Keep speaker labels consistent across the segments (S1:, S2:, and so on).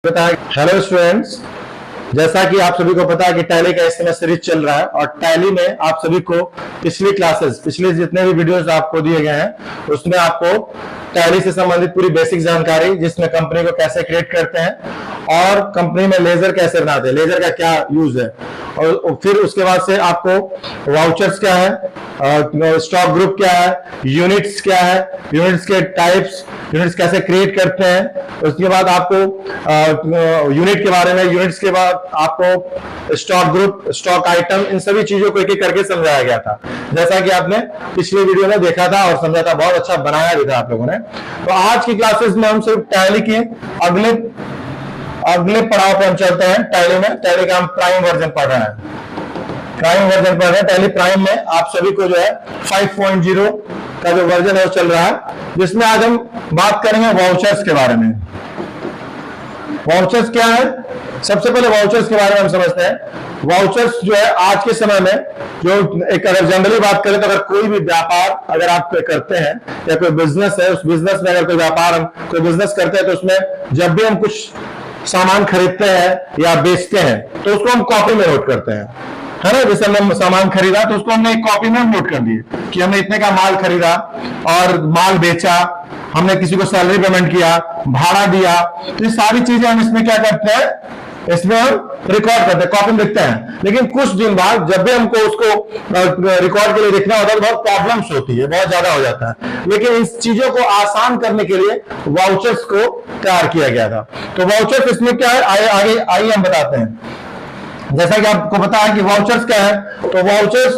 S1: Hello students, जैसा कि आप सभी को पता है कि टैली का इस समय सीरीज चल रहा है और टैली में आप सभी को पिछले जितने भी वीडियोस आपको दिए गए हैं उसमें आपको टैली से संबंधित पूरी बेसिक जानकारी, जिसमें कंपनी को कैसे क्रिएट करते हैं और कंपनी में लेजर कैसे बनाते हैं, लेजर का क्या यूज है, और फिर उसके बाद से आपको वाउचर्स क्या है, स्टॉक ग्रुप क्या है, यूनिट्स क्या है, यूनिट्स के टाइप्स, यूनिट्स कैसे क्रिएट करते हैं, उसके बाद आपको यूनिट के बारे में, यूनिट्स के बाद आपको स्टॉक ग्रुप, स्टॉक आइटम, इन सभी चीजों को एक एक करके समझाया गया था, जैसा कि आपने पिछले वीडियो में देखा था और समझा था। बहुत अच्छा बनाया भी था आप लोगों ने। तो आज की क्लासेस में हम सिर्फ टैली के अगले पड़ाव पर हम चलते हैं। टैली में टैली का हम प्राइम वर्जन पढ़ रहे हैं। टैली प्राइम में आप सभी को जो है 5.0 का जो वर्जन है वो चल रहा है, जिसमें आज हम बात करेंगे वाउचर्स के बारे में। वाउचर्स क्या है? सबसे पहले वाउचर्स के बारे में हम समझते हैं। वाउचर्स जो है आज के समय में जो एक, अगर जनरली बात करें तो अगर कोई भी व्यापार अगर आप करते हैं या कोई बिजनेस है, उस बिजनेस में अगर कोई व्यापार हम कोई बिजनेस करते हैं तो उसमें जब भी हम कुछ सामान खरीदते हैं या बेचते हैं तो उसको हम कॉपी में नोट करते हैं, है ना। जैसे हमने सामान खरीदा तो उसको हमने एक कॉपी में नोट कर दिए कि हमने इतने का माल खरीदा और माल बेचा, हमने किसी को सैलरी पेमेंट किया, भाड़ा दिया, तो ये सारी चीजें हम इसमें क्या करते हैं, इसमें हम रिकॉर्ड करते हैं, कॉपी में लिखते हैं। लेकिन कुछ दिन बाद जब भी हमको उसको रिकॉर्ड के लिए लिखना होता है तो बहुत प्रॉब्लम्स होती है, बहुत ज्यादा हो जाता है। लेकिन इस चीजों को आसान करने के लिए वाउचर्स को तैयार किया गया था। तो वाउचर्स इसमें क्या है, आगे आइए हम बताते हैं। जैसा कि आपको पता है कि वाउचर्स क्या है, तो वाउचर्स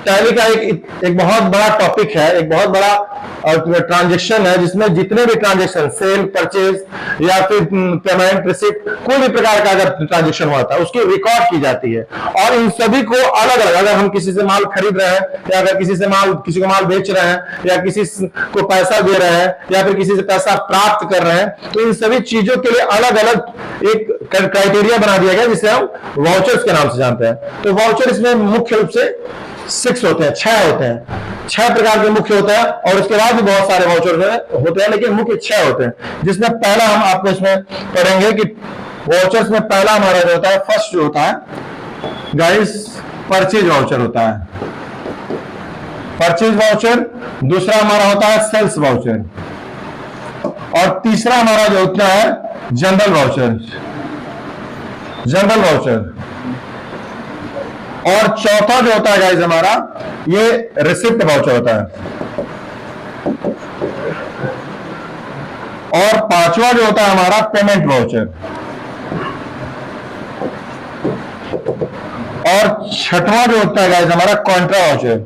S1: टैली का एक बहुत बड़ा टॉपिक है, एक बहुत बड़ा ट्रांजेक्शन है, जिसमें जितने भी ट्रांजेक्शन, सेल, परचेज या फिर पेमेंट, रिसिप्ट, कोई भी प्रकार का अगर ट्रांजेक्शन होता है उसकी रिकॉर्ड की जाती है। और इन सभी को अलग अलग, अगर हम किसी से माल खरीद रहे हैं या अगर किसी को माल बेच रहे हैं या किसी को पैसा दे रहे हैं या फिर किसी से पैसा प्राप्त कर रहे हैं, तो इन सभी चीजों के लिए अलग अलग एक क्राइटेरिया बना दिया गया जिसे हम वाउचर्स के नाम से जानते हैं। तो वाउचर इसमें मुख्य रूप से 6 होते हैं, 6 होते हैं, 6 प्रकार के मुख्य होता है और उसके बाद भी बहुत सारे वाउचर होते हैं, लेकिन मुख्य 6 होते हैं। जिसमें पहला हम आपको इसमें पढ़ेंगे कि वाउचर्स में पहला हमारा जो होता है, फर्स्ट जो होता है गाइस, परचेज वाउचर होता है, परचेज वाउचर। दूसरा हमारा होता है सेल्स वाउचर और तीसरा हमारा जो होता है जनरल वाउचर और चौथा जो होता है गाइस हमारा, ये रिसिप्ट वाउचर होता है और पांचवा जो होता है हमारा पेमेंट वाउचर और छठवां जो होता है गाइस हमारा कॉन्ट्रा वाउचर।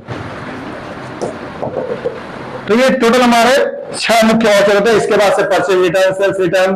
S1: तो ये टोटल हमारे 6 मुख्य वाउचर होते हैं। इसके बाद से परचेज रिटर्न, सेल्स रिटर्न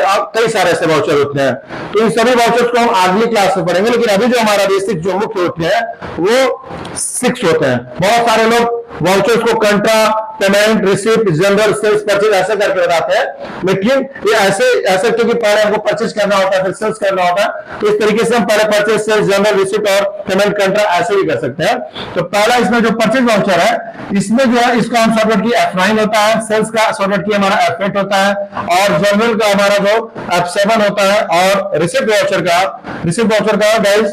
S1: और कई सारे ऐसे वाउचर होते हैं। तो इन सभी वाउचर्स को हम अगली क्लास में पढ़ेंगे, लेकिन अभी जो हमारा बेसिक जो मुख्य होते हैं वो 6 होते हैं। बहुत सारे लोग वाउचर्स को contra, payment, receipt, journal, sales, purchase ऐसे करके बताते हैं, लेकिन ये ऐसे क्योंकि पहले हमको परचेज करना होता है फिर सेल्स करना होता है, तो इस तरीके से हम पहले परचेज, सेल्स, जनरल, रिसिप्ट और पेमेंट, कंट्रा ऐसे भी कर सकते हैं। तो पहला इसमें जो परचेज वाउचर है, इसमें जो है इसका हम शॉर्टकट की F9 होता है, सेल्स का शॉर्टकट की हमारा F8 होता है और जनरल का हमारा जो F7 होता है और रिसिप्ट वाउचर का गाइस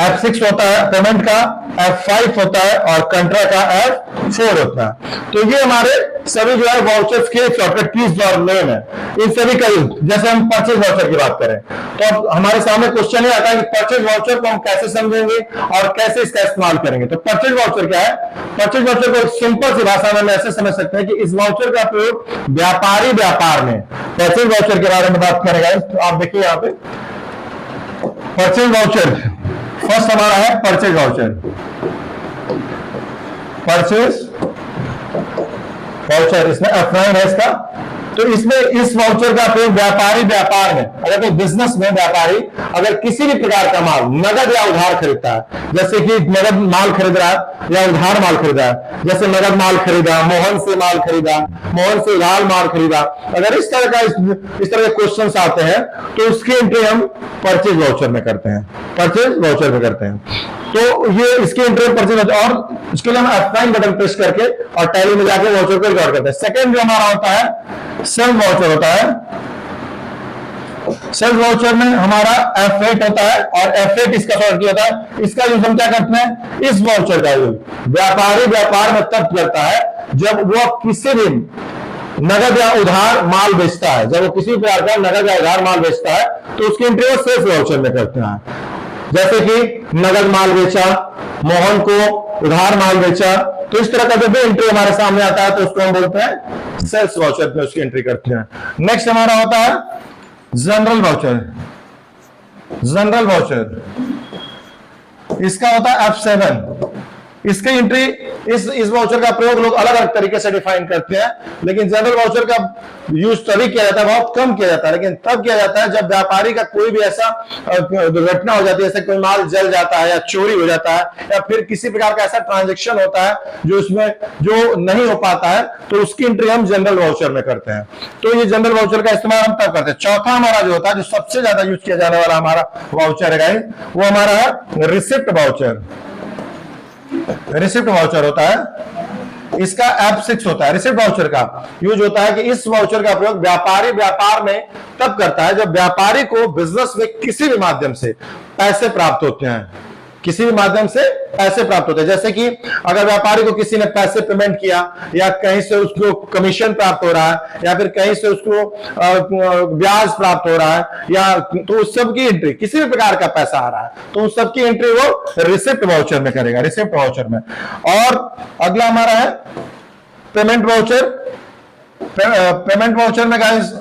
S1: F6 होता है, पेमेंट का F5 होता है और कंट्रा का F4 होता है। तो ये हमारे सभी जो है वाउचर्स के शॉर्टकट कीज और नेम है। इन सभी का यूज, जैसे हम परचेज वाउचर की बात करें तो अब हमारे सामने क्वेश्चन ये आता है कि परचेज वाउचर को हम कैसे समझेंगे और कैसे इसका इस्तेमाल करेंगे। तो परचेज वाउचर क्या है? परचेज वाउचर को सिंपल सी भाषा में ऐसे समझ सकते हैं कि इस वाउचर का प्रयोग व्यापारी व्यापार में, परचेज वाउचर के बारे में बात करेगा। तो आप देखिए यहाँ पे परचेज वाउचर, फर्स्ट हमारा है परचेज वाउचर, इसमें F9 है इसका। तो इसमें इस वाउचर का प्रयोग व्यापारी व्यापार में, अगर कोई बिजनेस में व्यापारी अगर किसी भी प्रकार का माल नगद या उधार खरीदता है, जैसे कि नगद माल खरीद रहा है या उधार माल खरीदा है, जैसे नगद माल खरीदा, मोहन से माल खरीदा, मोहन से उधार माल खरीदा, अगर इस तरह के क्वेश्चंस आते हैं तो उसकी एंट्री हम परचेज वाउचर में करते हैं। तो ये इसके एंट्री परचेज और इसके लिए हम F9 बटन प्रेस करके और टैली में जाके वाउचर को रिकॉर्ड करते हैं। सेकंड जो हमारा होता है सेल्स वाउचर होता है, सेल्स वाउचर में हमारा F8 होता है और F8 इसका शॉर्ट होता है। इसका यूज हम क्या करते हैं, इस वाउचर का यूज व्यापारी व्यापार में तब करता है जब वो किसी भी नगद या उधार माल बेचता है। जब वो किसी प्रकार का नगद या उधार माल बेचता है तो उसकी एंट्री वो सेल्स वाउचर में करते हैं। जैसे कि नगद माल बेचा, मोहन को उधार माल बेचा, तो इस तरह का जब भी एंट्री हमारे सामने आता है तो उसको हम बोलते हैं सेल्स वाउचर में उसकी एंट्री करते हैं। नेक्स्ट हमारा होता है जनरल वाउचर। जनरल वाउचर इसका होता है F7। इसकी एंट्री इस वाउचर का प्रयोग लोग अलग अलग तरीके से डिफाइन करते हैं, लेकिन जनरल वाउचर का यूज तभी किया जाता है, बहुत कम किया जाता है, लेकिन तब किया जाता है जब व्यापारी का कोई भी ऐसा दुर्घटना हो जाती है, जैसे कोई माल जल जाता है या चोरी हो जाता है या फिर किसी प्रकार का ऐसा ट्रांजेक्शन होता है जो उसमें जो नहीं हो पाता है, तो उसकी एंट्री हम जनरल वाउचर में करते हैं। तो ये जनरल वाउचर का इस्तेमाल हम तब करते हैं। चौथा हमारा जो होता है, जो सबसे ज्यादा यूज किया जाने वाला हमारा वाउचर है, वो हमारा है रिसिप्ट वाउचर। रिसिप्ट वाउचर होता है, इसका F6 होता है। रिसिप्ट वाउचर का यूज होता है कि इस वाउचर का प्रयोग व्यापारी व्यापार में तब करता है जब व्यापारी को बिजनेस में किसी भी माध्यम से पैसे प्राप्त होते हैं, किसी भी माध्यम से पैसे प्राप्त होते हैं। जैसे कि अगर व्यापारी को किसी ने पैसे पेमेंट किया या कहीं से उसको कमीशन प्राप्त हो रहा है या फिर कहीं से उसको ब्याज प्राप्त हो रहा है, या तो उस सब की एंट्री, किसी भी प्रकार का पैसा आ रहा है तो उस सब की एंट्री वो रिसिप्ट वाउचर में करेगा, रिसिप्ट वाउचर में। और अगला हमारा है पेमेंट वाउचर। पेमेंट वाउचर में गाइस,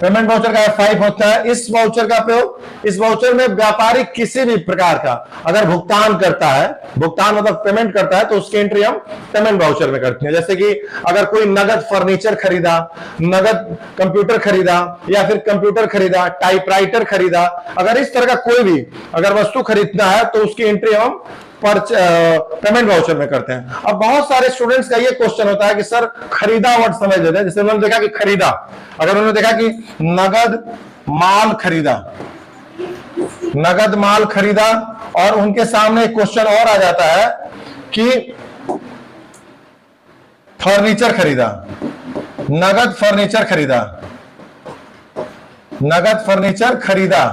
S1: पेमेंट वाउचर का F5 होता है। इस वाउचर का प्रयोग, इस वाउचर में व्यापारी किसी भी प्रकार का अगर भुगतान करता है, भुगतान मतलब पेमेंट करता है, तो उसकी एंट्री हम पेमेंट वाउचर में करते हैं। जैसे कि अगर कोई नगद फर्नीचर खरीदा, नगद कंप्यूटर खरीदा या फिर कंप्यूटर खरीदा, टाइपराइटर खरीदा, अगर इस तरह का कोई भी अगर वस्तु खरीदना है तो उसकी एंट्री हम पेमेंट वाउचर में करते हैं। अब बहुत सारे स्टूडेंट्स का ये क्वेश्चन होता है कि सर खरीदा वर्ड समझ लेते हैं। जैसे उन्होंने देखा कि खरीदा, अगर उन्होंने देखा कि नगद माल खरीदा, नगद माल खरीदा, और उनके सामने एक क्वेश्चन और आ जाता है कि फर्नीचर खरीदा, नगद फर्नीचर खरीदा, नगद फर्नीचर खरीदा,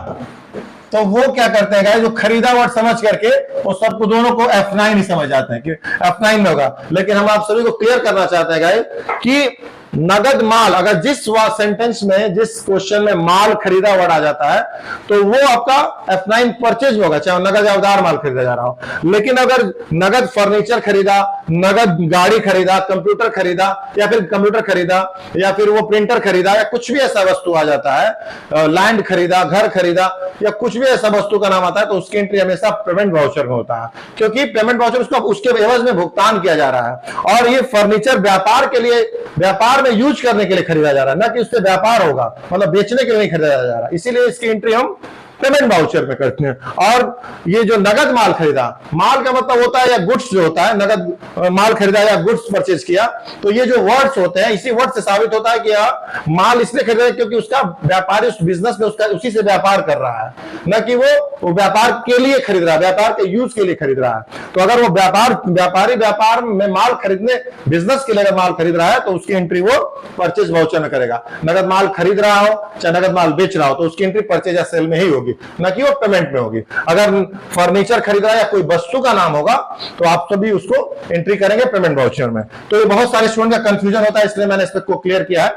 S1: तो वो क्या करते हैं गाइस, जो खरीदा वर्ड समझ करके वो सबको दोनों को F9 ही समझ जाते हैं कि F9 में होगा। लेकिन हम आप सभी को क्लियर करना चाहते हैं गाइस कि नगद माल, अगर जिस सेंटेंस में, जिस क्वेश्चन में माल खरीदा वर्ड आ जाता है तो वो आपका F9 परचेज होगा, चाहे नगद या उधार माल खरीदा जा रहा हो। लेकिन अगर नगद फर्नीचर खरीदा, नगद गाड़ी खरीदा, कंप्यूटर खरीदा या फिर कंप्यूटर खरीदा या फिर वो प्रिंटर खरीदा या कुछ भी ऐसा वस्तु आ जाता है, लैंड खरीदा, घर खरीदा या कुछ भी ऐसा वस्तु का नाम आता है, तो उसकी एंट्री हमेशा पेमेंट वाउचर में होता है, क्योंकि पेमेंट वाउचर उसको उसके एवज में भुगतान किया जा रहा है। और ये फर्नीचर व्यापार के लिए, व्यापार में यूज करने के लिए खरीदा जा रहा है, ना कि उससे व्यापार होगा, मतलब बेचने के लिए नहीं खरीदा जा रहा। इसीलिए इसकी एंट्री हम पेमेंट वाउचर में करते हैं। और ये जो नगद माल खरीदा, माल का मतलब होता है या गुड्स जो होता है, नगद माल खरीदा या गुड्स परचेज किया, तो ये जो वर्ड्स होते हैं इसी वर्ड से साबित होता है कि यह माल इसलिए खरीदा क्योंकि उसका व्यापारी उस बिजनेस में उसका उसी से व्यापार कर रहा है, न कि वो व्यापार के लिए खरीद रहा है, व्यापार के यूज के लिए खरीद रहा है। तो अगर वो व्यापारी व्यापार में माल खरीदने, बिजनेस के लिए अगर माल खरीद रहा है तो उसकी एंट्री वो परचेज वाउचर में करेगा। नगद माल खरीद रहा हो चाहे नगद माल बेच रहा हो तो उसकी एंट्री परचेज या सेल में ही होगी, ना कि वो पेमेंट में होगी। अगर फर्नीचर खरीद रहा है या कोई वस्तु का नाम होगा तो आप सभी उसको एंट्री करेंगे पेमेंट वाउचर में। तो ये बहुत सारे स्टूडेंट का कंफ्यूजन होता है, इसलिए मैंने इस को क्लियर किया है।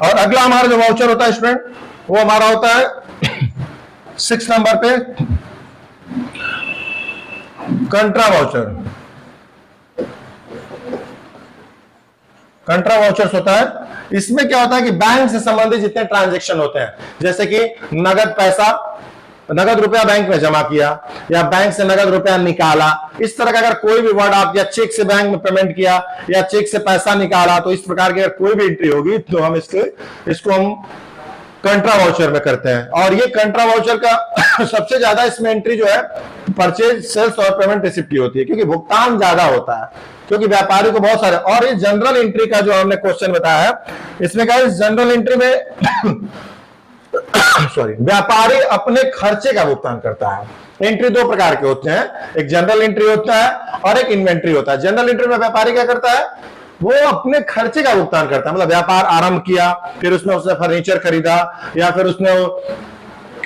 S1: और अगला हमारा जो वाउचर होता है स्टूडेंट, वो हमारा होता है 6 नंबर पे कंट्रा वाउचर। कंट्रा वाउचर्स होता है, इसमें क्या होता है कि बैंक से संबंधित जितने ट्रांजैक्शन होते हैं, जैसे कि नगद पैसा, नगद रुपया बैंक में जमा किया या बैंक से नगद रुपया निकाला, इस तरह का अगर कोई भी वर्ड आप, या चेक से बैंक में पेमेंट किया या चेक से पैसा निकाला, तो इस प्रकार की अगर कोई भी एंट्री होगी तो हम इसको हम कंट्रा वाउचर में करते हैं। और ये कंट्रा वाउचर का सबसे ज्यादा इसमें एंट्री जो है परचेज, सेल्स और पेमेंट रिसिप्ट की होती है, क्योंकि भुगतान ज्यादा होता है, क्योंकि व्यापारी को बहुत सारे। और ये जनरल एंट्री का जो हमने क्वेश्चन बताया है, इसमें क्या है, जनरल एंट्री में सॉरी, व्यापारी अपने खर्चे का भुगतान करता है। एंट्री दो प्रकार के होते हैं, एक जनरल एंट्री होता है और एक इन्वेंट्री होता है। जनरल एंट्री में व्यापारी क्या करता है, वो अपने खर्चे का भुगतान करता है। मतलब व्यापार आरंभ किया, फिर उसने फर्नीचर खरीदा, या फिर उसने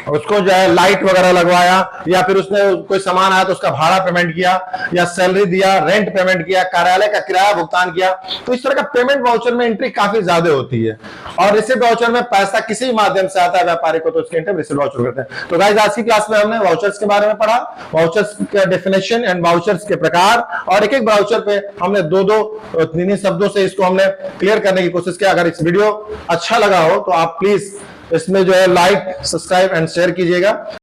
S1: उसको जो है लाइट वगैरह लगवाया, या फिर उसने कोई सामान आया तो उसका भाड़ा पेमेंट किया, या सैलरी दिया, रेंट पेमेंट किया, कार्यालय का किराया भुगतान किया। तो इस तरह का पेमेंट वाउचर में एंट्री काफी ज्यादा होती है। और रिसीप्ट वाउचर में पैसा किसी माध्यम से आता है व्यापारी को, तो उसके एंट्री रिसीप्ट वाउचर करते हैं। तो गाइस, आज की क्लास में हमने वाउचर्स के बारे में पढ़ा, वाउचर्स का डेफिनेशन एंड वाउचर्स के प्रकार, और एक एक वाउचर पे हमने दो तीन शब्दों से इसको हमने क्लियर करने की कोशिश किया। अगर इस वीडियो अच्छा लगा हो तो आप प्लीज इसमें जो है लाइक, सब्सक्राइब एंड शेयर कीजिएगा।